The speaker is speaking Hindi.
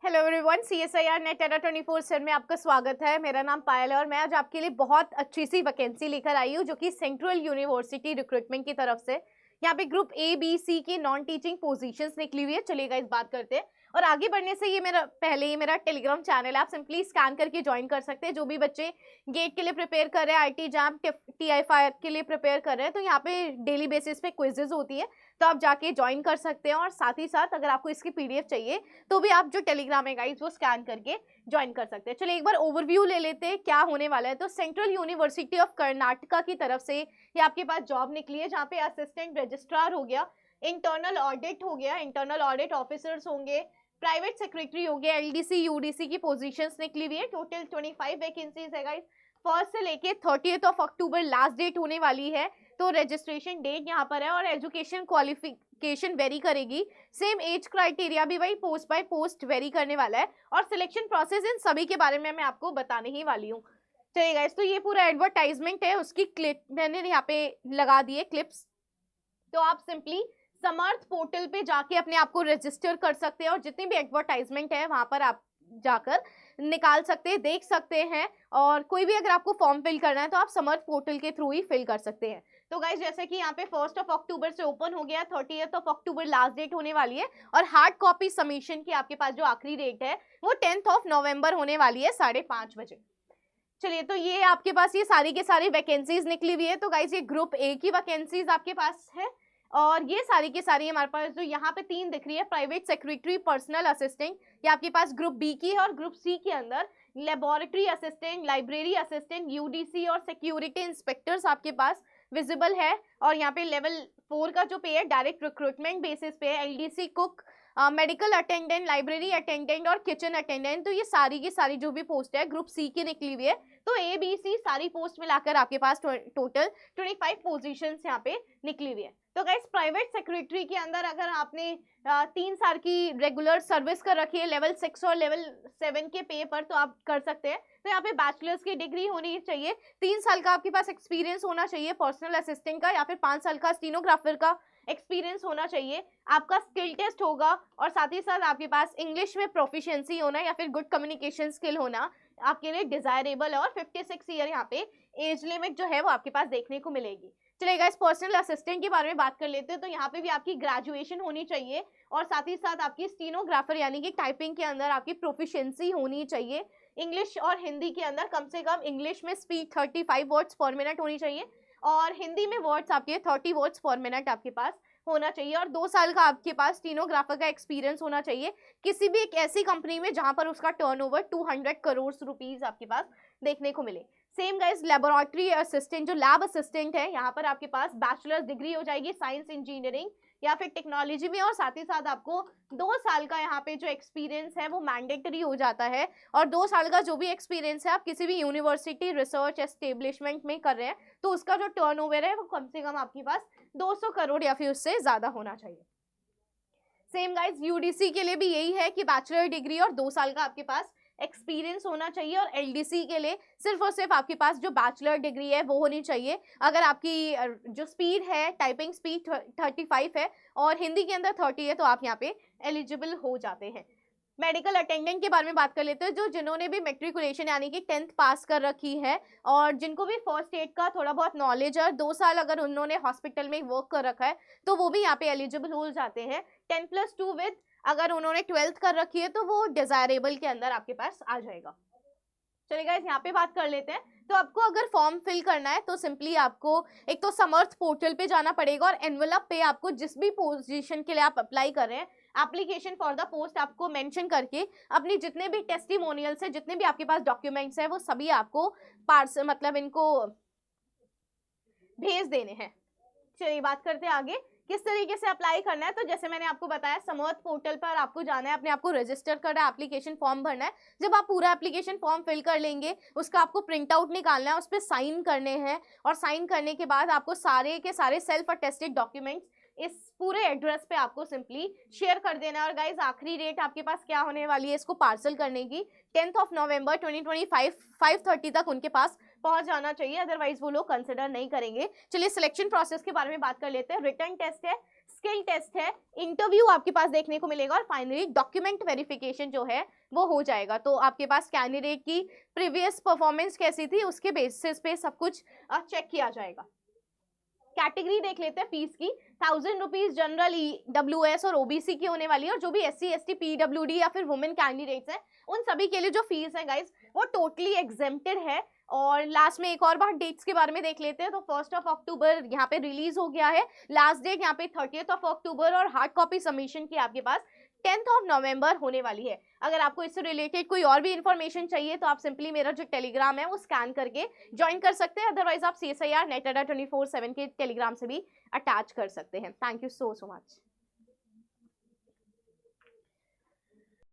हेलो एवरीवन, CSIR नेट टेरा 24/7 में आपका स्वागत है। मेरा नाम पायल है और मैं आज आपके लिए बहुत अच्छी सी वैकेंसी लेकर आई हूँ जो कि सेंट्रल यूनिवर्सिटी रिक्रूटमेंट की तरफ से यहाँ पे ग्रुप A, B, C की नॉन टीचिंग पोजीशंस निकली हुई है। चलिएगा इस बात करते हैं। और आगे बढ़ने से ये मेरा टेलीग्राम चैनल है, आप सिंपली स्कैन करके ज्वाइन कर सकते हैं। जो भी बच्चे गेट के लिए प्रिपेयर कर रहे हैं, IT जैम TIFR के लिए प्रिपेयर कर रहे हैं, तो यहाँ पे डेली बेसिस पे क्विजेज होती है, तो आप जाके ज्वाइन कर सकते हैं। और साथ ही साथ अगर आपको इसकी PDF चाहिए तो भी आप जो टेलीग्राम है गाइस वो स्कैन करके ज्वाइन कर सकते हैं। चलिए एक बार ओवरव्यू ले लेते हैं क्या होने वाला है। तो सेंट्रल यूनिवर्सिटी ऑफ कर्नाटका की तरफ से ये आपके पास जॉब निकली है, जहाँ पे असिस्टेंट रजिस्ट्रार हो गया, इंटरनल ऑडिट हो गया, इंटरनल ऑडिट ऑफिसर्स होंगे, प्राइवेट सेक्रेटरी हो गया, LDC UDC की पोजीशंस निकली हुई है। टोटल 25 वैकेंसीज है गाइस। फर्स्ट से लेके 30 अक्टूबर लास्ट डेट होने वाली है। तो रजिस्ट्रेशन डेट यहाँ पर है और एजुकेशन क्वालिफिकेशन वेरी करेगी। सेम एज क्राइटेरिया भी वही पोस्ट बाय पोस्ट वेरी करने वाला है। और सिलेक्शन प्रोसेस इन सभी के बारे में मैं आपको बताने ही वाली हूँ। चलिए गाइस, तो ये पूरा एडवर्टाइजमेंट है, उसकी क्लिप मैंने यहाँ पे लगा दिए क्लिप्स। तो आप सिंपली समर्थ पोर्टल पे जाके अपने आप को रजिस्टर कर सकते हैं और जितनी भी एडवर्टाइजमेंट है वहां पर आप जाकर निकाल सकते हैं, देख सकते हैं। और कोई भी अगर आपको फॉर्म फिल करना है तो आप समर्थ पोर्टल के थ्रू ही फिल कर सकते हैं। तो गाइस, जैसे कि यहाँ पे 1 अक्टूबर से ओपन हो गया, 30 अक्टूबर लास्ट डेट होने वाली है। और हार्ड कॉपी सबमिशन की आपके पास जो आखिरी डेट है वो 10 नवंबर होने वाली है 5:30 बजे। चलिए, तो ये आपके पास ये सारी के सारी वैकेंसीज निकली हुई है। तो गाइस, ये ग्रुप A की वैकेंसीज आपके पास है और ये सारी की सारी हमारे पास जो यहाँ पे 3 दिख रही है, प्राइवेट सेक्रेटरी, पर्सनल असिस्टेंट, ये आपके पास ग्रुप B की है। और ग्रुप C के अंदर laboratory assistant, library assistant, UDC और सिक्योरिटी इंस्पेक्टर्स आपके पास विजिबल है। और यहाँ पे लेवल 4 का जो पे है डायरेक्ट रिक्रूटमेंट बेसिस पे है। LDC cook, medical attendant, library attendant और किचन अटेंडेंट, तो ये सारी की सारी जो भी पोस्ट है ग्रुप C की निकली हुई है। तो ABC सारी पोस्ट मिलाकर आपके पास टोटल 25 पोजीशंस यहाँ पे निकली हुई है। तो गाइस, प्राइवेट सेक्रेटरी के अंदर अगर आपने 3 साल की रेगुलर सर्विस कर रखी है लेवल 6 और लेवल 7 के पे पर, तो आप कर सकते हैं। तो यहाँ पे बैचलर्स की डिग्री होनी चाहिए, 3 साल का आपके पास एक्सपीरियंस होना चाहिए पर्सनल असिस्टेंट का, या फिर 5 साल का स्टीनोग्राफर का एक्सपीरियंस होना चाहिए। आपका स्किल टेस्ट होगा और साथ ही साथ आपके पास इंग्लिश में प्रोफिशिएंसी होना या फिर गुड कम्युनिकेशन स्किल होना आपके लिए डिजायरेबल है। और 56 ईयर यहाँ पे एज लिमिट जो है वो आपके पास देखने को मिलेगी। चलिए गाइस, पर्सनल असिस्टेंट के बारे में बात कर लेते हैं। तो यहाँ पे भी आपकी ग्रेजुएशन होनी चाहिए और साथ ही साथ आपकी स्टीनोग्राफर यानी कि टाइपिंग के अंदर आपकी प्रोफिशिएंसी होनी चाहिए। इंग्लिश और हिंदी के अंदर कम से कम इंग्लिश में स्पीड 35 वर्ड्स पर मिनट होनी चाहिए और हिंदी में वर्ड्स आपके 30 वर्ड्स पर मिनट आपके पास होना चाहिए। और 2 साल का आपके पास स्टीनोग्राफर का एक्सपीरियंस होना चाहिए किसी भी एक ऐसी कंपनी में जहां पर उसका टर्नओवर 200 करोड़ रुपीस आपके पास देखने को मिले। सेम गाइस, लेबोरेटरी असिस्टेंट जो लैब असिस्टेंट है, यहाँ पर आपके पास बैचलर्स डिग्री हो जाएगी साइंस इंजीनियरिंग या फिर टेक्नोलॉजी में। और साथ ही साथ आपको 2 साल का यहाँ पे जो एक्सपीरियंस है वो मैंडेटरी हो जाता है। और 2 साल का जो भी एक्सपीरियंस है आप किसी भी यूनिवर्सिटी रिसर्च एस्टेब्लिशमेंट में कर रहे हैं तो उसका जो टर्नओवर है वो कम से कम आपके पास 200 करोड़ या फिर उससे ज्यादा होना चाहिए। सेम गाइस, UDC के लिए भी यही है कि बैचलर डिग्री और 2 साल का आपके पास एक्सपीरियंस होना चाहिए। और LDC के लिए सिर्फ और सिर्फ आपके पास जो बैचलर डिग्री है वो होनी चाहिए। अगर आपकी जो स्पीड है, टाइपिंग स्पीड 35 है और हिंदी के अंदर 30 है, तो आप यहाँ पे एलिजिबल हो जाते हैं। मेडिकल अटेंडेंट के बारे में बात कर लेते हैं। जो जिन्होंने भी मेट्रिकुलेशन यानी कि 10th पास कर रखी है और जिनको भी फर्स्ट एड का थोड़ा बहुत नॉलेज है, 2 साल अगर उन्होंने हॉस्पिटल में वर्क कर रखा है तो वो भी यहाँ पे एलिजिबल हो जाते हैं। 10+2 विद अगर उन्होंने 12th कर रखी है तो वो डिजायरेबल के अंदर आपके पास आ जाएगा। चलिए गाइस, यहाँ पे बात कर लेते हैं। तो आपको अगर फॉर्म फिल करना है तो सिंपली आपको एक तो समर्थ पोर्टल पे जाना पड़ेगा और एनवेलप पे आपको जिस भी पोजीशन के लिए आप अप्लाई कर रहे हैं, एप्लीकेशन फॉर द पोस्ट आपको मेंशन करके अपनी जितने भी टेस्टिमोनियल्स है, जितने भी आपके पास डॉक्यूमेंट्स है, वो सभी आपको पार्सल मतलब इनको भेज देने हैं। चलिए बात करते हैं आगे किस तरीके से अप्लाई करना है। तो जैसे मैंने आपको बताया, समर्थ पोर्टल पर आपको जाना है, अपने आप को रजिस्टर करना है, एप्लीकेशन फॉर्म भरना है। जब आप पूरा एप्लीकेशन फॉर्म फिल कर लेंगे उसका आपको प्रिंट आउट निकालना है, उस पर साइन करने हैं और साइन करने के बाद आपको सारे के सारे सेल्फ अटेस्टेड डॉक्यूमेंट्स इस पूरे एड्रेस पे आपको सिंपली शेयर कर देना है। और गाइज, आखिरी डेट आपके पास क्या होने वाली है इसको पार्सल करने की, 10 नवंबर 2025 5:30 तक उनके पास पहुंच जाना चाहिए, अदरवाइज वो लोग कंसिडर नहीं करेंगे। चलिए सिलेक्शन प्रोसेस के बारे में बात कर लेते हैं। रिटन टेस्ट है, स्किल टेस्ट है, इंटरव्यू आपके पास देखने को मिलेगा और फाइनली डॉक्यूमेंट वेरिफिकेशन जो है वो हो जाएगा। तो आपके पास कैंडिडेट की प्रीवियस परफॉर्मेंस कैसी थी उसके बेसिस पे सब कुछ चेक किया जाएगा। कैटेगरी देख लेते हैं फीस की। 1000 रुपीज जनरल, EWS और OBC की होने वाली है, और जो भी SC ST PWD या फिर वुमेन कैंडिडेट्स हैं उन सभी के लिए जो फीस है गाइस वो टोटली एग्जेम्प्टेड है। और लास्ट में एक और बार डेट्स के बारे में देख लेते हैं। तो 1 अक्टूबर यहाँ पे रिलीज हो गया है, लास्ट डेट यहाँ पे 30 अक्टूबर, और हार्ड कॉपी सबमिशन की आपके पास 10 नवंबर होने वाली है। अगर आपको इससे रिलेटेड कोई और भी इन्फॉर्मेशन चाहिए तो आप सिंपली मेरा जो टेलीग्राम है वो स्कैन करके ज्वाइन कर सकते हैं, अदरवाइज आप CSIR NET Adda 24/7 के टेलीग्राम से भी अटैच कर सकते हैं। Thank you so much.